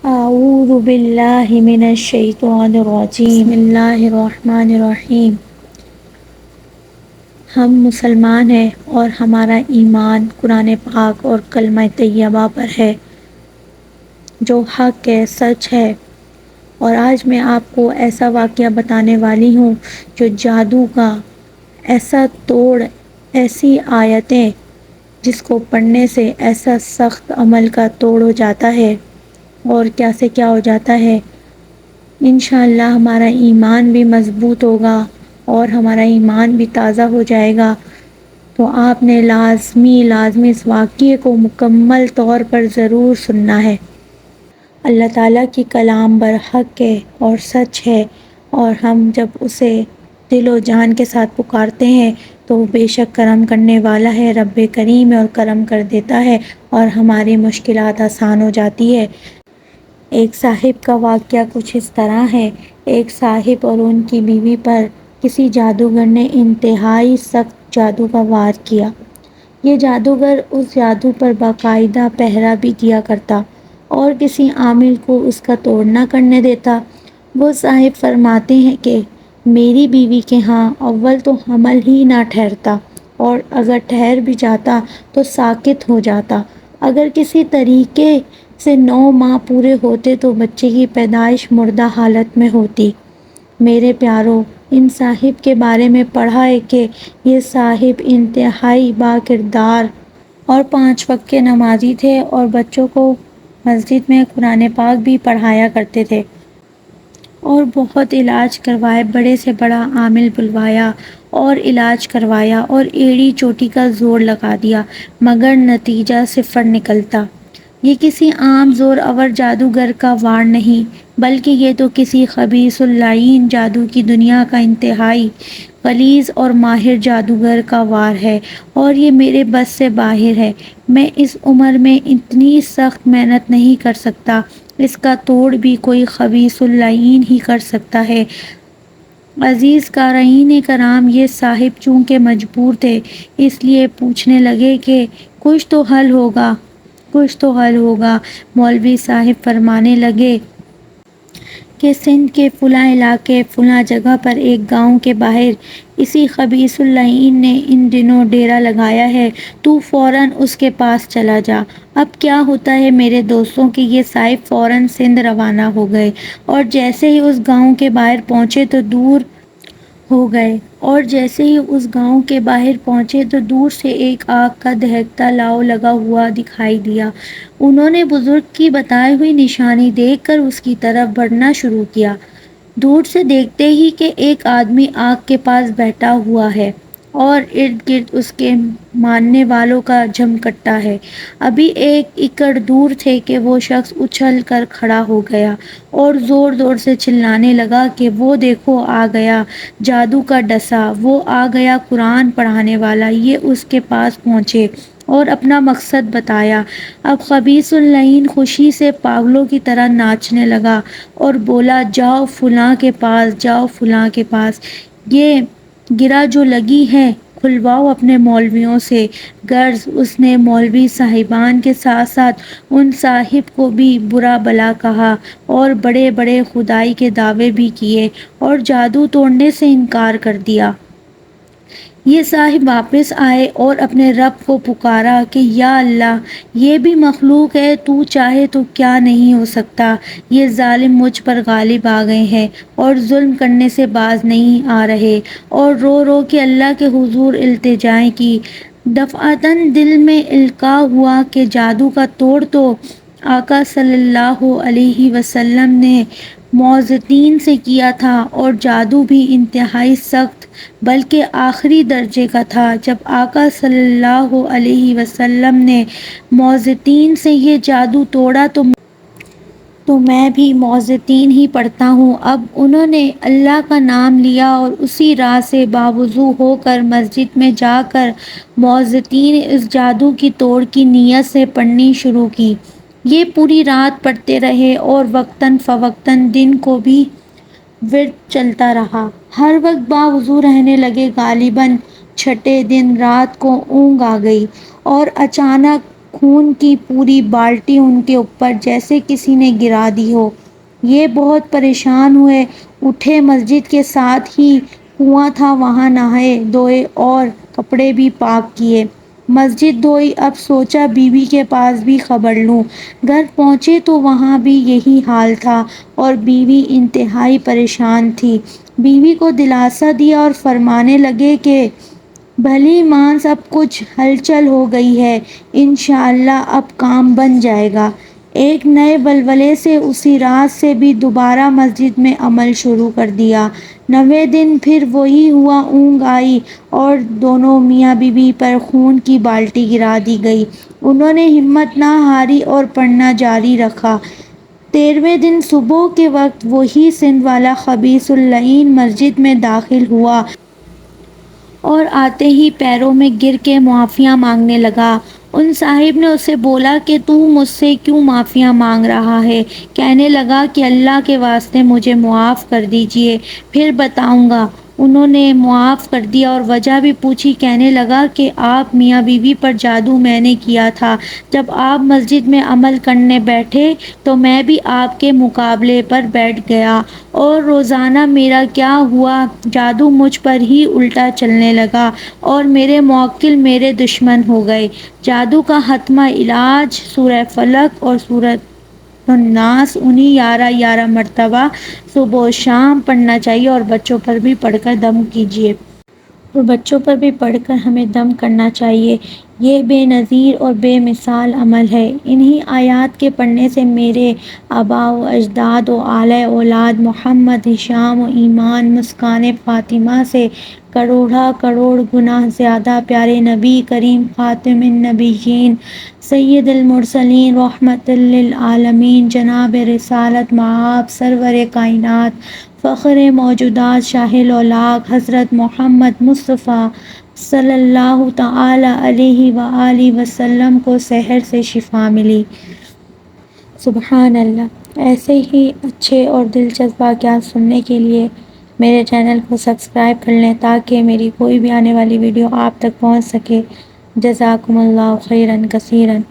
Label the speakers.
Speaker 1: اعوذ باللہ من الشیطان الرجیم، بسم اللہ الرحمن الرحیم۔ ہم مسلمان ہیں اور ہمارا ایمان قرآن پاک اور کلمہ طیبہ پر ہے جو حق ہے، سچ ہے۔ اور آج میں آپ کو ایسا واقعہ بتانے والی ہوں جو جادو کا ایسا توڑ، ایسی آیتیں جس کو پڑھنے سے ایسا سخت عمل کا توڑ ہو جاتا ہے اور کیا سے کیا ہو جاتا ہے۔ انشاءاللہ ہمارا ایمان بھی مضبوط ہوگا اور ہمارا ایمان بھی تازہ ہو جائے گا۔ تو آپ نے لازمی اس واقعے کو مکمل طور پر ضرور سننا ہے۔ اللہ تعالیٰ کی کلام برحق ہے اور سچ ہے، اور ہم جب اسے دل و جان کے ساتھ پکارتے ہیں تو وہ بے شک کرم کرنے والا ہے، رب کریم ہے اور کرم کر دیتا ہے اور ہماری مشکلات آسان ہو جاتی ہے۔ ایک صاحب کا واقعہ کچھ اس طرح ہے۔ ایک صاحب اور ان کی بیوی پر کسی جادوگر نے انتہائی سخت جادو کا وار کیا۔ یہ جادوگر اس جادو پر باقاعدہ پہرا بھی دیا کرتا اور کسی عامل کو اس کا توڑ نہ کرنے دیتا۔ وہ صاحب فرماتے ہیں کہ میری بیوی کے ہاں اول تو حمل ہی نہ ٹھہرتا، اور اگر ٹھہر بھی جاتا تو ساقط ہو جاتا۔ اگر کسی طریقے سے 9 ماہ پورے ہوتے تو بچے کی پیدائش مردہ حالت میں ہوتی۔ میرے پیارو، ان صاحب کے بارے میں پڑھا ہے کہ یہ صاحب انتہائی با کردار اور 5 وقت کے نمازی تھے اور بچوں کو مسجد میں قرآن پاک بھی پڑھایا کرتے تھے اور بہت علاج کروائے، بڑے سے بڑا عامل بلوایا اور علاج کروایا اور ایڑی چوٹی کا زور لگا دیا، مگر نتیجہ صفر نکلتا۔ یہ کسی عام زور آور جادوگر کا وار نہیں، بلکہ یہ تو کسی خبیث اللعین جادو کی دنیا کا انتہائی غلیظ اور ماہر جادوگر کا وار ہے، اور یہ میرے بس سے باہر ہے۔ میں اس عمر میں اتنی سخت محنت نہیں کر سکتا، اس کا توڑ بھی کوئی خبیث اللعین ہی کر سکتا ہے۔ عزیز قارئین کرام، یہ صاحب چونکہ مجبور تھے، اس لیے پوچھنے لگے کہ کچھ تو حل ہوگا، کچھ تو حل ہوگا۔ مولوی صاحب فرمانے لگے کہ سندھ کے فلاں علاقے فلاں جگہ پر ایک گاؤں کے باہر اسی خبیث اللعین نے ان دنوں ڈیرا لگایا ہے، تو فوراً اس کے پاس چلا جا۔ اب کیا ہوتا ہے میرے دوستوں کہ یہ صاحب فوراً سندھ روانہ ہو گئے، اور جیسے ہی اس گاؤں کے باہر پہنچے تو دور سے ایک آگ کا دہکتا لاؤ لگا ہوا دکھائی دیا۔ انہوں نے بزرگ کی بتائی ہوئی نشانی دیکھ کر اس کی طرف بڑھنا شروع کیا۔ دور سے دیکھتے ہی کہ ایک آدمی آگ کے پاس بیٹھا ہوا ہے اور ارد گرد اس کے ماننے والوں کا جھمکٹا ہے۔ ابھی ایک ایکڑ دور تھے کہ وہ شخص اچھل کر کھڑا ہو گیا اور زور زور سے چلانے لگا کہ وہ دیکھو آ گیا جادو کا ڈسا، وہ آ گیا قرآن پڑھانے والا۔ یہ اس کے پاس پہنچے اور اپنا مقصد بتایا۔ اب خبیث اللعین خوشی سے پاگلوں کی طرح ناچنے لگا اور بولا، جاؤ فلاں کے پاس، جاؤ فلاں کے پاس، یہ گرہ جو لگی ہے کھلواؤ اپنے مولویوں سے۔ غرض اس نے مولوی صاحبان کے ساتھ ساتھ ان صاحب کو بھی برا بھلا کہا اور بڑے بڑے خدائی کے دعوے بھی کیے اور جادو توڑنے سے انکار کر دیا۔ یہ صاحب واپس آئے اور اپنے رب کو پکارا کہ یا اللہ، یہ بھی مخلوق ہے، تو چاہے تو کیا نہیں ہو سکتا۔ یہ ظالم مجھ پر غالب آ گئے ہیں اور ظلم کرنے سے باز نہیں آ رہے، اور رو رو کے اللہ کے حضور التجائیں کی۔ دفعتاً دل میں القاء ہوا کہ جادو کا توڑ تو آقا صلی اللہ علیہ وسلم نے معوذتین سے کیا تھا، اور جادو بھی انتہائی سخت بلکہ آخری درجے کا تھا۔ جب آقا صلی اللہ علیہ وسلم نے معوذتین سے یہ جادو توڑا تو میں بھی معوذتین ہی پڑھتا ہوں۔ اب انہوں نے اللہ کا نام لیا اور اسی راہ سے باوضو ہو کر مسجد میں جا کر معوذتین اس جادو کی توڑ کی نیت سے پڑھنی شروع کی۔ یہ پوری رات پڑھتے رہے اور وقتاً فوقتاً دن کو بھی ورد چلتا رہا۔ ہر وقت باوضو رہنے لگے۔ غالباً چھٹے دن رات کو اونگ آ گئی اور اچانک خون کی پوری بالٹی ان کے اوپر جیسے کسی نے گرا دی ہو۔ یہ بہت پریشان ہوئے، اٹھے، مسجد کے ساتھ ہی کنواں تھا، وہاں نہائے دھوئے اور کپڑے بھی پاک کیے۔ مسجد دھوئی، اب سوچا بیوی کے پاس بھی خبر لوں۔ گھر پہنچے تو وہاں بھی یہی حال تھا اور بیوی انتہائی پریشان تھی۔ بیوی کو دلاسا دیا اور فرمانے لگے کہ بھلی مانس اب کچھ ہلچل ہو گئی ہے، انشاءاللہ اب کام بن جائے گا۔ ایک نئے ولولے سے اسی رات سے بھی دوبارہ مسجد میں عمل شروع کر دیا۔ 9ویں دن پھر وہی ہوا، اونگ آئی اور دونوں میاں بیوی پر خون کی بالٹی گرا دی گئی۔ انہوں نے ہمت نہ ہاری اور پڑھنا جاری رکھا۔ 13ویں دن صبح کے وقت وہی سندھ والا خبیث اللعین مسجد میں داخل ہوا اور آتے ہی پیروں میں گر کے معافیاں مانگنے لگا۔ ان صاحب نے اسے بولا کہ تو مجھ سے کیوں معافیاں مانگ رہا ہے؟ کہنے لگا کہ اللہ کے واسطے مجھے معاف کر دیجئے، پھر بتاؤں گا۔ انہوں نے معاف کر دیا اور وجہ بھی پوچھی۔ کہنے لگا کہ آپ میاں بیوی پر جادو میں نے کیا تھا، جب آپ مسجد میں عمل کرنے بیٹھے تو میں بھی آپ کے مقابلے پر بیٹھ گیا اور روزانہ میرا کیا ہوا، جادو مجھ پر ہی الٹا چلنے لگا اور میرے موکل میرے دشمن ہو گئے۔ جادو کا حتمی علاج سورہ فلق اور سورۃ الناس انہیں 11 مرتبہ صبح و شام پڑھنا چاہیے اور بچوں پر بھی پڑھ کر دم کیجیے۔ اور بچوں پر بھی پڑھ کر ہمیں دم کرنا چاہیے۔ یہ بے نظیر اور بے مثال عمل ہے۔ انہی آیات کے پڑھنے سے میرے آباء و اجداد و اعلیٰ اولاد محمد، ہشام و ایمان، مسکان فاطمہ سے کروڑہ کروڑ گنا زیادہ پیارے نبی کریم خاتم النبیین سید المرسلین رحمت للعالمین جناب رسالت مآب سرور کائنات فخر موجودات شاہ لولاک حضرت محمد مصطفیٰ صلی اللہ تعالی علیہ وآلہ وسلم کو سحر سے شفا ملی۔ سبحان اللہ۔ ایسے ہی اچھے اور دلچسپ واقعات سننے کے لیے میرے چینل کو سبسکرائب کر لیں تاکہ میری کوئی بھی آنے والی ویڈیو آپ تک پہنچ سکے۔ جزاکم اللہ خیراً کثیراً۔